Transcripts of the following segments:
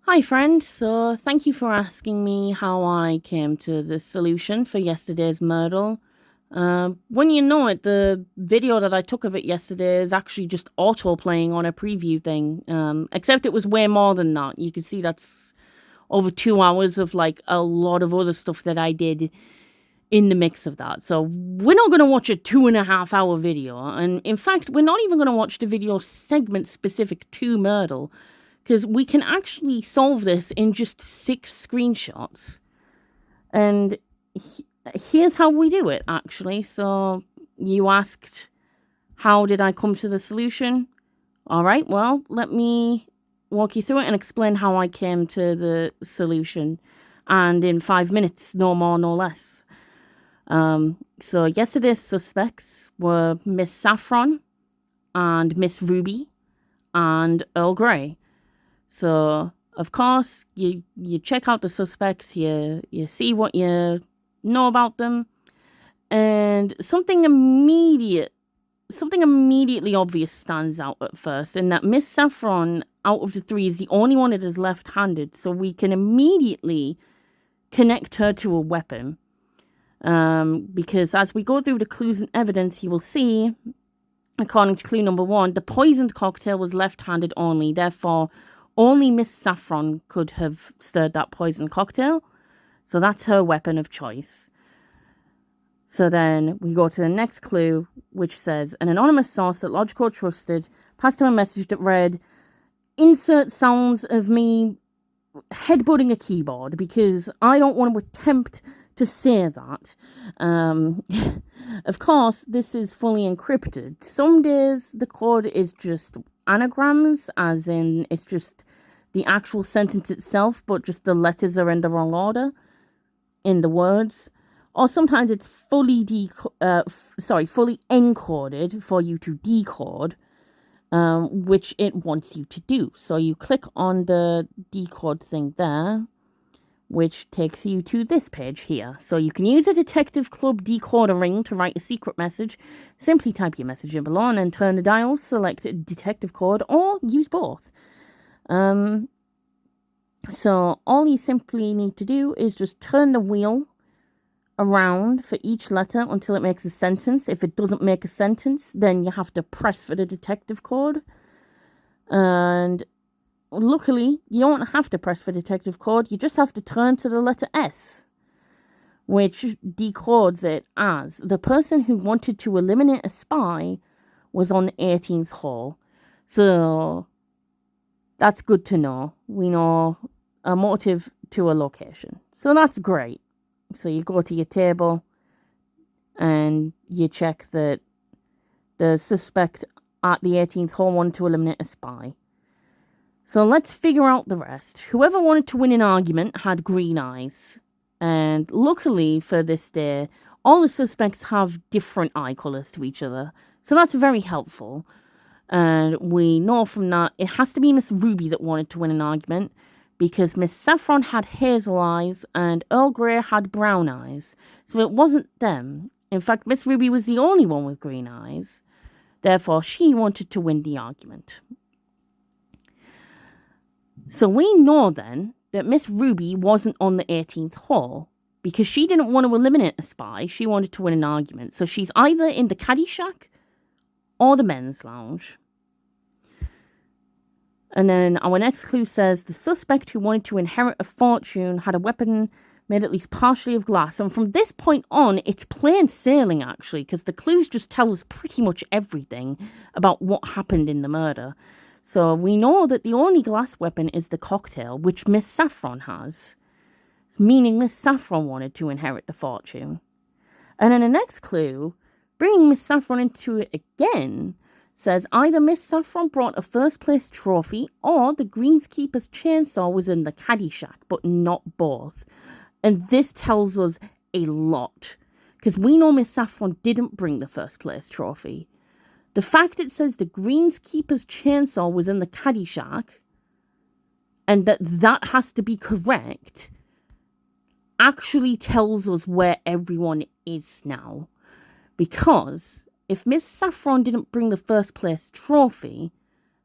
Hi, friend. So, thank you for asking me how I came to the solution for yesterday's Murdle. When you know it, the video that I took of it yesterday is actually just auto playing on a preview thing. Except it was way more than that. You can see that's over 2 hours of like a lot of other stuff that I did in the mix of that. So, we're not going to watch a 2.5 hour video. And in fact, we're not even going to watch the video segment specific to Murdle because we can actually solve this in just 6 screenshots. And here's how we do it, actually. So you asked, how did I come to the solution? All right, well, let me walk you through it and explain how I came to the solution. And in 5 minutes, no more, no less. So yesterday's suspects were Miss Saffron and Miss Ruby and Earl Grey. So, of course, you check out the suspects, you see what you know about them, and something immediately obvious stands out at first, in that Miss Saffron, out of the three, is the only one that is left-handed, so we can immediately connect her to a weapon. Because as we go through the clues and evidence, you will see, according to clue number 1, the poisoned cocktail was left-handed only, therefore only Miss Saffron could have stirred that poison cocktail. So that's her weapon of choice. So then we go to the next clue, which says, an anonymous source that Logical trusted passed him a message that read, insert sounds of me headbutting a keyboard, because I don't want to attempt to say that. Of course, this is fully encrypted. Some days the code is just anagrams, as in it's just the actual sentence itself, but just the letters are in the wrong order in the words. Or sometimes it's fully encoded for you to decode, which it wants you to do. So you click on the decode thing there, which takes you to this page here. So you can use a Detective Club decoder ring to write a secret message. Simply type your message in below and then turn the dial, select detective code, or use both. So all you simply need to do is just turn the wheel around for each letter until it makes a sentence. If it doesn't make a sentence, then you have to press for the detective code. And luckily, you don't have to press for detective code. You just have to turn to the letter S, which decodes it as the person who wanted to eliminate a spy was on the 18th hole. So that's good to know. We know a motive to a location. So that's great. So you go to your table and you check that the suspect at the 18th hole wanted to eliminate a spy. So let's figure out the rest. Whoever wanted to win an argument had green eyes. And luckily for this day, all the suspects have different eye colours to each other. So that's very helpful. And we know from that it has to be Miss Ruby that wanted to win an argument, because Miss Saffron had hazel eyes and Earl Grey had brown eyes. So it wasn't them. In fact, Miss Ruby was the only one with green eyes. Therefore, she wanted to win the argument. So we know then that Miss Ruby wasn't on the 18th hole, because she didn't want to eliminate a spy. She wanted to win an argument. So she's either in the caddy shack or the men's lounge. And then our next clue says the suspect who wanted to inherit a fortune had a weapon made at least partially of glass. And from this point on, it's plain sailing, actually, because the clues just tell us pretty much everything about what happened in the murder. So we know that the only glass weapon is the cocktail, which Miss Saffron has, meaning Miss Saffron wanted to inherit the fortune. And then the next clue, bringing Miss Saffron into it again, says either Miss Saffron brought a first place trophy or the greenskeeper's chainsaw was in the caddy shack, but not both. And this tells us a lot, because we know Miss Saffron didn't bring the first place trophy. The fact it says the greenskeeper's chainsaw was in the caddy shack, and that has to be correct, actually tells us where everyone is now. Because if Miss Saffron didn't bring the first place trophy,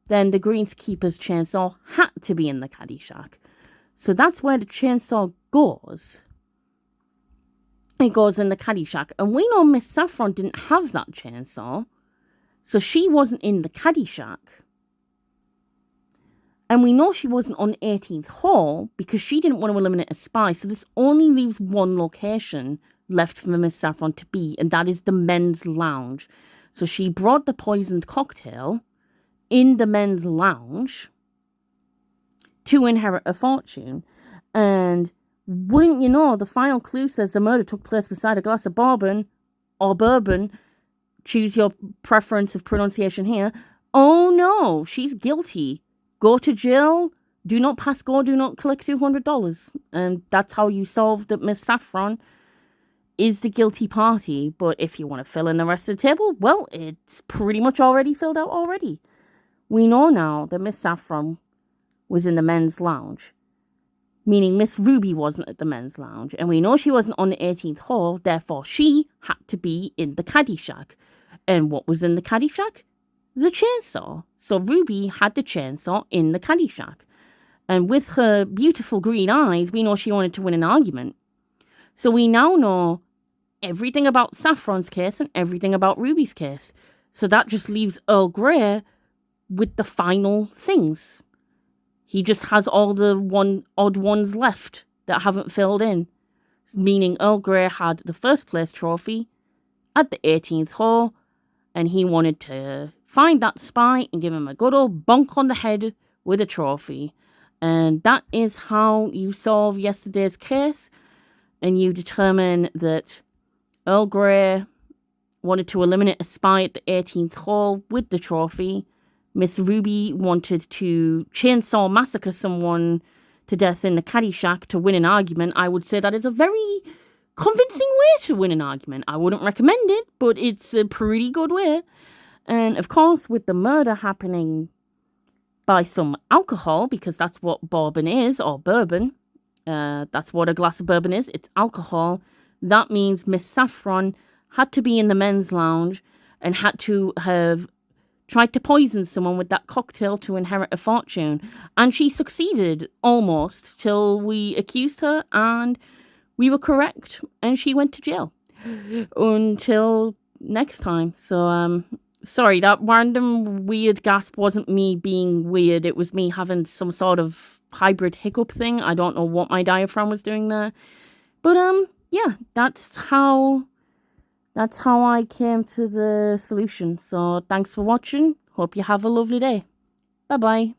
then the greenskeeper's chainsaw had to be in the caddy shack. So that's where the chainsaw goes. It goes in the Caddyshack. And we know Miss Saffron didn't have that chainsaw. So she wasn't in the Caddyshack. And we know she wasn't on 18th Hall because she didn't want to eliminate a spy. So this only leaves one location left for Miss Saffron to be, and that is the men's lounge. So she brought the poisoned cocktail in the men's lounge to inherit a fortune. And wouldn't you know, the final clue says the murder took place beside a glass of bourbon or bourbon. Choose your preference of pronunciation here. Oh no, she's guilty. Go to jail, do not pass go, do not collect $200. And that's how you solve that Miss Saffron is the guilty party. But if you want to fill in the rest of the table, well, it's pretty much already filled out already. We know now that Miss Saffron was in the men's lounge, meaning Miss Ruby wasn't at the men's lounge. And we know she wasn't on the 18th hole, therefore she had to be in the Caddyshack. And what was in the Caddyshack? The chainsaw. So Ruby had the chainsaw in the Caddyshack. And with her beautiful green eyes, we know she wanted to win an argument. So we now know everything about Saffron's case and everything about Ruby's case. So that just leaves Earl Grey with the final things. He just has all the odd ones left that haven't filled in. Meaning Earl Grey had the first place trophy at the 18th hole, and he wanted to find that spy and give him a good old bonk on the head with a trophy. And that is how you solve yesterday's case. And you determine that Earl Grey wanted to eliminate a spy at the 18th hole with the trophy. Miss Ruby wanted to chainsaw massacre someone to death in the Caddyshack to win an argument. I would say that is a very convincing way to win an argument. I wouldn't recommend it, but it's a pretty good way. And of course, with the murder happening by some alcohol, because that's what bourbon is, or bourbon, that's what a glass of bourbon is, it's alcohol. That means Miss Saffron had to be in the men's lounge and had to have tried to poison someone with that cocktail to inherit a fortune. And she succeeded, almost, till we accused her and we were correct and she went to jail. Until next time. So, sorry, that random weird gasp wasn't me being weird. It was me having some sort of hybrid hiccup thing. I don't know what my diaphragm was doing there. But, yeah, that's how I came to the solution. So, thanks for watching. Hope you have a lovely day. Bye-bye.